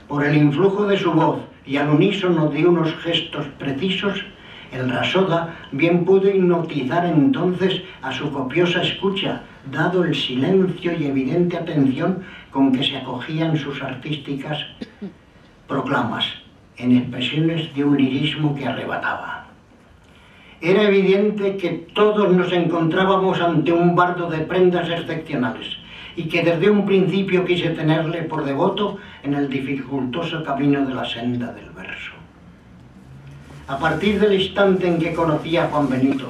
por el influjo de su voz y al unísono de unos gestos precisos, el Rasoda bien pudo hipnotizar entonces a su copiosa escucha, dado el silencio y evidente atención con que se acogían sus artísticas proclamas, en expresiones de un lirismo que arrebataba. Era evidente que todos nos encontrábamos ante un bardo de prendas excepcionales y que desde un principio quise tenerle por devoto en el dificultoso camino de la senda del verso. A partir del instante en que conocí a Juan Benito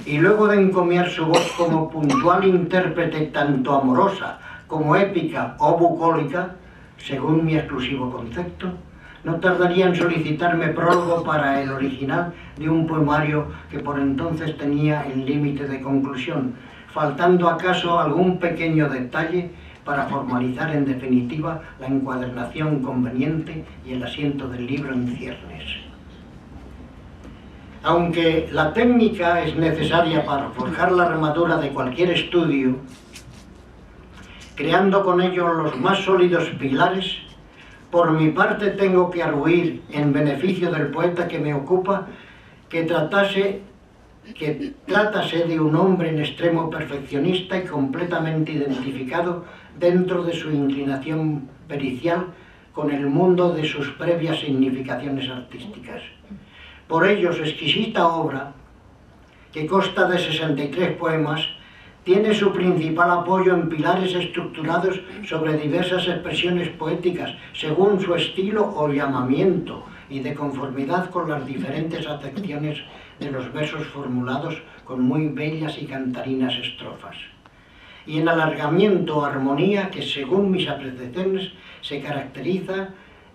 y luego de encomiar su voz como puntual intérprete tanto amorosa como épica o bucólica, según mi exclusivo concepto, no tardaría en solicitarme prólogo para el original de un poemario que por entonces tenía el límite de conclusión, faltando acaso algún pequeño detalle para formalizar en definitiva la encuadernación conveniente y el asiento del libro en ciernes. Aunque la técnica es necesaria para forjar la armadura de cualquier estudio, creando con ello los más sólidos pilares, por mi parte tengo que arguir en beneficio del poeta que me ocupa que tratase de un hombre en extremo perfeccionista y completamente identificado dentro de su inclinación pericial con el mundo de sus previas significaciones artísticas. Por ello, su exquisita obra, que consta de 63 poemas, tiene su principal apoyo en pilares estructurados sobre diversas expresiones poéticas, según su estilo o llamamiento, y de conformidad con las diferentes acepciones de los versos formulados con muy bellas y cantarinas estrofas. Y en alargamiento o armonía que, según mis apreciaciones, se caracteriza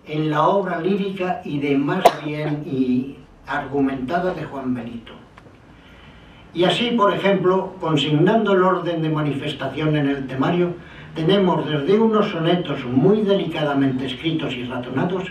en la obra lírica y de más bien y argumentada de Juan Benito. Y así, por ejemplo, consignando el orden de manifestación en el temario, tenemos desde unos sonetos muy delicadamente escritos y razonados,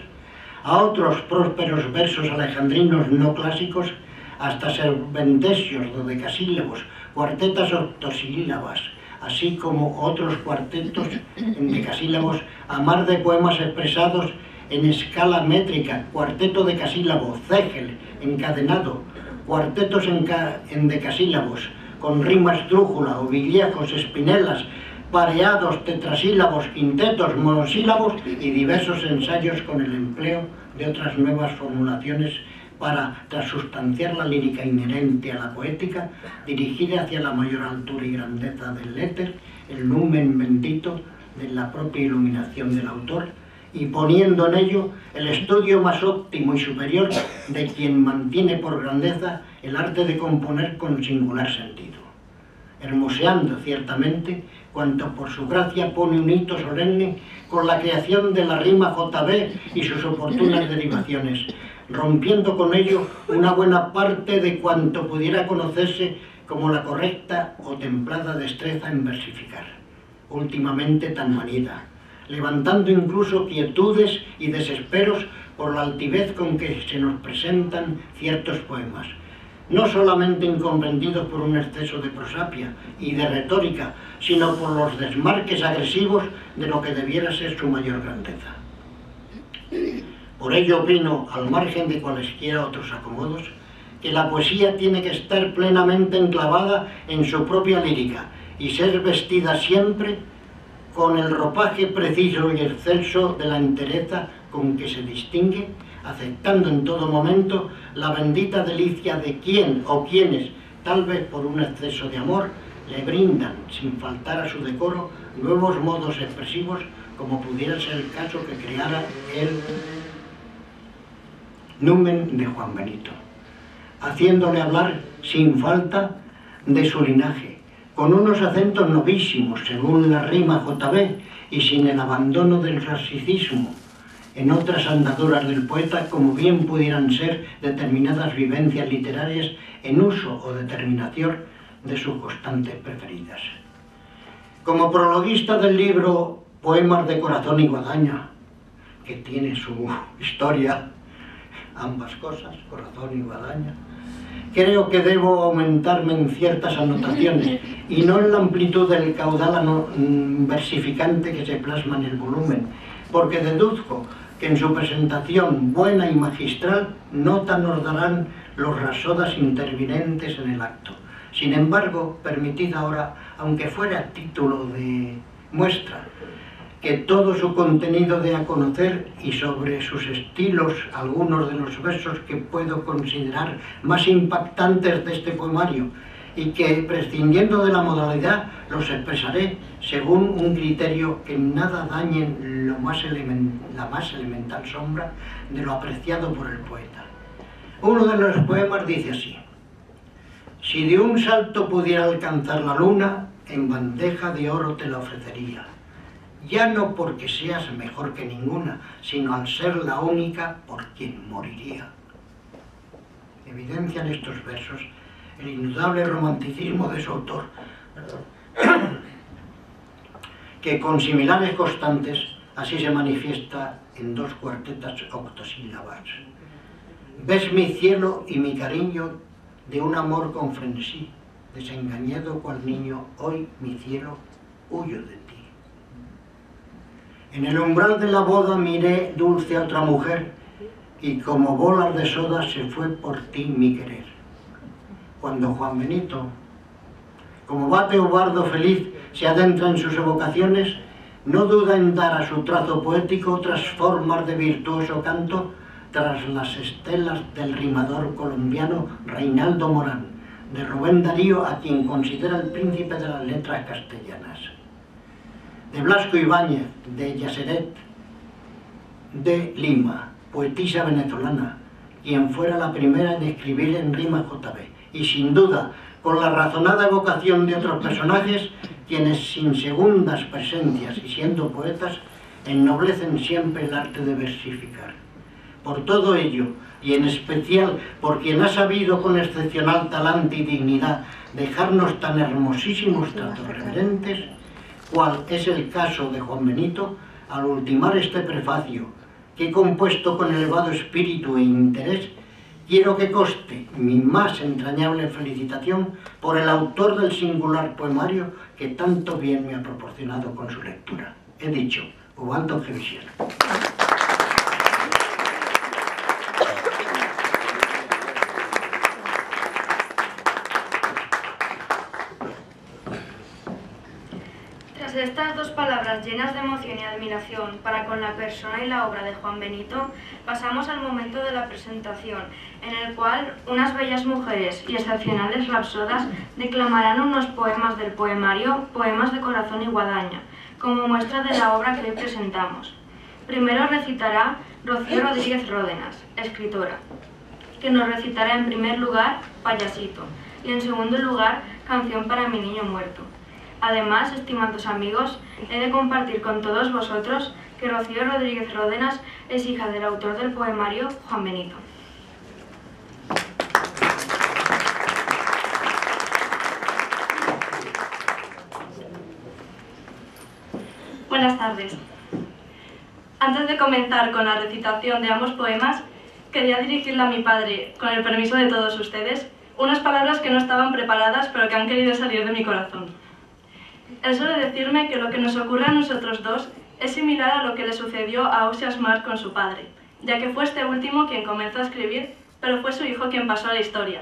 a otros prósperos versos alejandrinos no clásicos, hasta serventesios dodecasílabos, cuartetas octosílabas, así como otros cuartetos en decasílabos, a mar de poemas expresados en escala métrica, cuarteto decasílabo, cégel, encadenado, cuartetos en decasílabos, con rimas drújula, ovillanos, espinelas, pareados, tetrasílabos, quintetos, monosílabos y diversos ensayos con el empleo de otras nuevas formulaciones para transustanciar la lírica inherente a la poética, dirigida hacia la mayor altura y grandeza del éter, el lumen bendito de la propia iluminación del autor, y poniendo en ello el estudio más óptimo y superior de quien mantiene por grandeza el arte de componer con singular sentido, hermoseando ciertamente cuanto por su gracia pone un hito solemne con la creación de la rima JB y sus oportunas derivaciones, rompiendo con ello una buena parte de cuanto pudiera conocerse como la correcta o templada destreza en versificar, últimamente tan manida, levantando incluso quietudes y desesperos por la altivez con que se nos presentan ciertos poemas, no solamente incomprendidos por un exceso de prosapia y de retórica, sino por los desmarques agresivos de lo que debiera ser su mayor grandeza. Por ello opino, al margen de cualesquiera otros acomodos, que la poesía tiene que estar plenamente enclavada en su propia lírica y ser vestida siempre con el ropaje preciso y excelso de la entereza con que se distingue, aceptando en todo momento la bendita delicia de quien o quienes, tal vez por un exceso de amor, le brindan, sin faltar a su decoro, nuevos modos expresivos, como pudiera ser el caso que creara el numen de Juan Benito, haciéndole hablar sin falta de su linaje, con unos acentos novísimos, según la rima JB, y sin el abandono del clasicismo, en otras andaduras del poeta, como bien pudieran ser determinadas vivencias literarias en uso o determinación de sus constantes preferidas. Como prologuista del libro Poemas de Corazón y Guadaña, que tiene su historia, ambas cosas, corazón y guadaña, creo que debo aumentarme en ciertas anotaciones y no en la amplitud del caudal versificante que se plasma en el volumen, porque deduzco que en su presentación buena y magistral nota nos darán los rasodas intervinientes en el acto. Sin embargo, permitid ahora, aunque fuera a título de muestra, que todo su contenido dé a conocer y sobre sus estilos algunos de los versos que puedo considerar más impactantes de este poemario y que, prescindiendo de la modalidad, los expresaré según un criterio que nada dañe la más elemental sombra de lo apreciado por el poeta. Uno de los poemas dice así: si de un salto pudiera alcanzar la luna, en bandeja de oro te la ofrecería, ya no porque seas mejor que ninguna, sino al ser la única por quien moriría. Evidencian estos versos el indudable romanticismo de su autor, que con similares constantes así se manifiesta en dos cuartetas octosílabas. Ves mi cielo y mi cariño de un amor con frenesí, desengañado cual niño, hoy mi cielo huyo de ti. En el umbral de la boda miré dulce a otra mujer, y como bolas de soda se fue por ti mi querer. Cuando Juan Benito, como bate o bardo feliz, se adentra en sus evocaciones, no duda en dar a su trazo poético otras formas de virtuoso canto tras las estelas del rimador colombiano Reinaldo Morán, de Rubén Darío, a quien considera el príncipe de las letras castellanas, de Blasco Ibáñez, de Yaseret de Lima, poetisa venezolana, quien fuera la primera en escribir en rima JB, y sin duda, con la razonada evocación de otros personajes, quienes sin segundas presencias y siendo poetas, ennoblecen siempre el arte de versificar. Por todo ello, y en especial por quien ha sabido con excepcional talante y dignidad dejarnos tan hermosísimos tratos reverentes, cual es el caso de Juan Benito, al ultimar este prefacio, que he compuesto con elevado espíritu e interés, quiero que conste mi más entrañable felicitación por el autor del singular poemario que tanto bien me ha proporcionado con su lectura. He dicho, Ubaldo Gevisier. Tras estas dos palabras llenas de emoción y admiración para con la persona y la obra de Juan Benito, pasamos al momento de la presentación, en el cual unas bellas mujeres y excepcionales rapsodas declamarán unos poemas del poemario Poemas de Corazón y Guadaña, como muestra de la obra que hoy presentamos. Primero recitará Rocío Rodríguez Ródenas, escritora, que nos recitará en primer lugar Payasito y en segundo lugar Canción para mi niño muerto. Además, estimados amigos, he de compartir con todos vosotros que Rocío Rodríguez Ródenas es hija del autor del poemario Juan Benito. Buenas tardes. Antes de comenzar con la recitación de ambos poemas, quería dirigirle a mi padre, con el permiso de todos ustedes, unas palabras que no estaban preparadas pero que han querido salir de mi corazón. Él suele decirme que lo que nos ocurre a nosotros dos es similar a lo que le sucedió a Ausias Marc con su padre, ya que fue este último quien comenzó a escribir, pero fue su hijo quien pasó a la historia.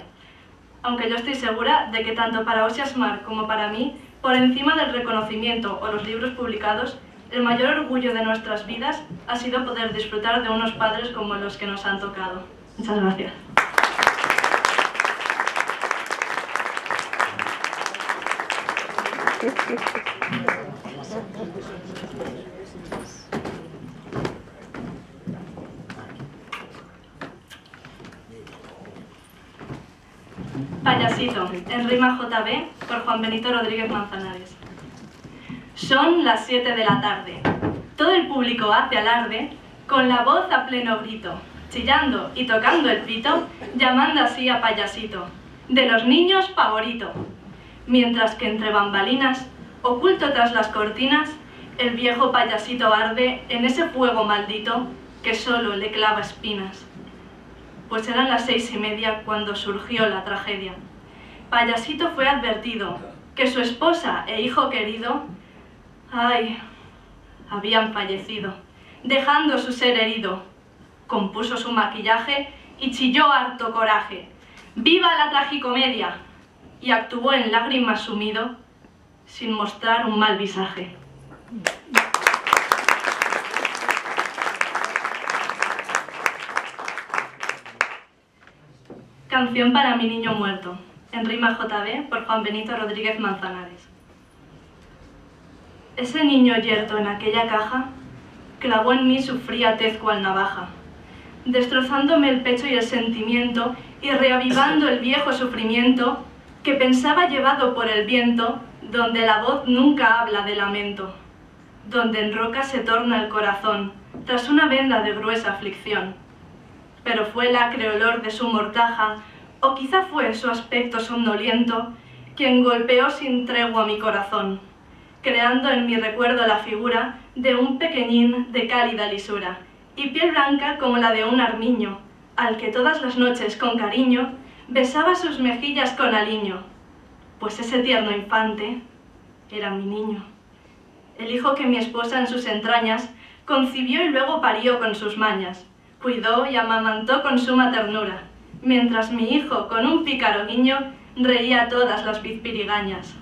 Aunque yo estoy segura de que tanto para Ausias Marc como para mí, por encima del reconocimiento o los libros publicados, el mayor orgullo de nuestras vidas ha sido poder disfrutar de unos padres como los que nos han tocado. Muchas gracias. Payasito, en rima JB, por Juan Benito Rodríguez Manzanares. Son las 7 de la tarde. Todo el público hace alarde, con la voz a pleno grito, chillando y tocando el pito, llamando así a Payasito, de los niños favorito. Mientras que entre bambalinas, oculto tras las cortinas, el viejo Payasito arde en ese fuego maldito que solo le clava espinas. Pues eran las 6:30 cuando surgió la tragedia. Payasito fue advertido que su esposa e hijo querido, ay, habían fallecido. dejando su ser herido. Compuso su maquillaje y chilló harto coraje. ¡Viva la tragicomedia! Y actuó en lágrimas sumido, sin mostrar un mal visaje. Canción para mi niño muerto, en rima JB por Juan Benito Rodríguez Manzanares. Ese niño yerto en aquella caja clavó en mí su fría tez cual navaja, destrozándome el pecho y el sentimiento y reavivando el viejo sufrimiento que pensaba llevado por el viento, donde la voz nunca habla de lamento, donde en roca se torna el corazón tras una venda de gruesa aflicción. Pero fue el acre olor de su mortaja, o quizá fue su aspecto somnoliento, quien golpeó sin tregua mi corazón, creando en mi recuerdo la figura de un pequeñín de cálida lisura y piel blanca como la de un armiño, al que todas las noches con cariño besaba sus mejillas con aliño, pues ese tierno infante era mi niño, el hijo que mi esposa en sus entrañas concibió y luego parió con sus mañas, cuidó y amamantó con suma ternura, mientras mi hijo, con un pícaro guiño, reía todas las pizpirigañas.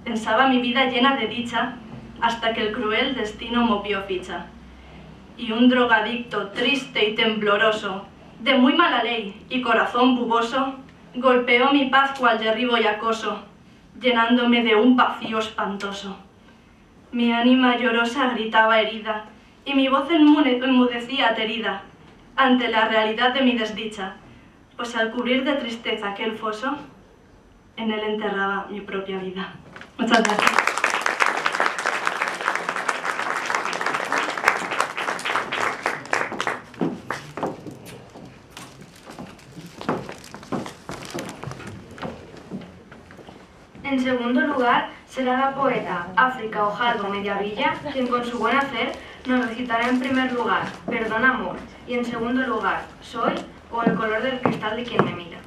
Pensaba mi vida llena de dicha, hasta que el cruel destino movió ficha. Y un drogadicto triste y tembloroso, de muy mala ley y corazón buboso, golpeó mi paz cual derribo y acoso, llenándome de un vacío espantoso. Mi ánima llorosa gritaba herida, y mi voz enmudecía aterida ante la realidad de mi desdicha, pues al cubrir de tristeza aquel foso, en él enterraba mi propia vida. Muchas gracias. En segundo lugar, será la poeta África Ojaldo Mediavilla quien con su buen hacer nos recitará en primer lugar Perdón amor y en segundo lugar Soy o El color del cristal de quien me mira.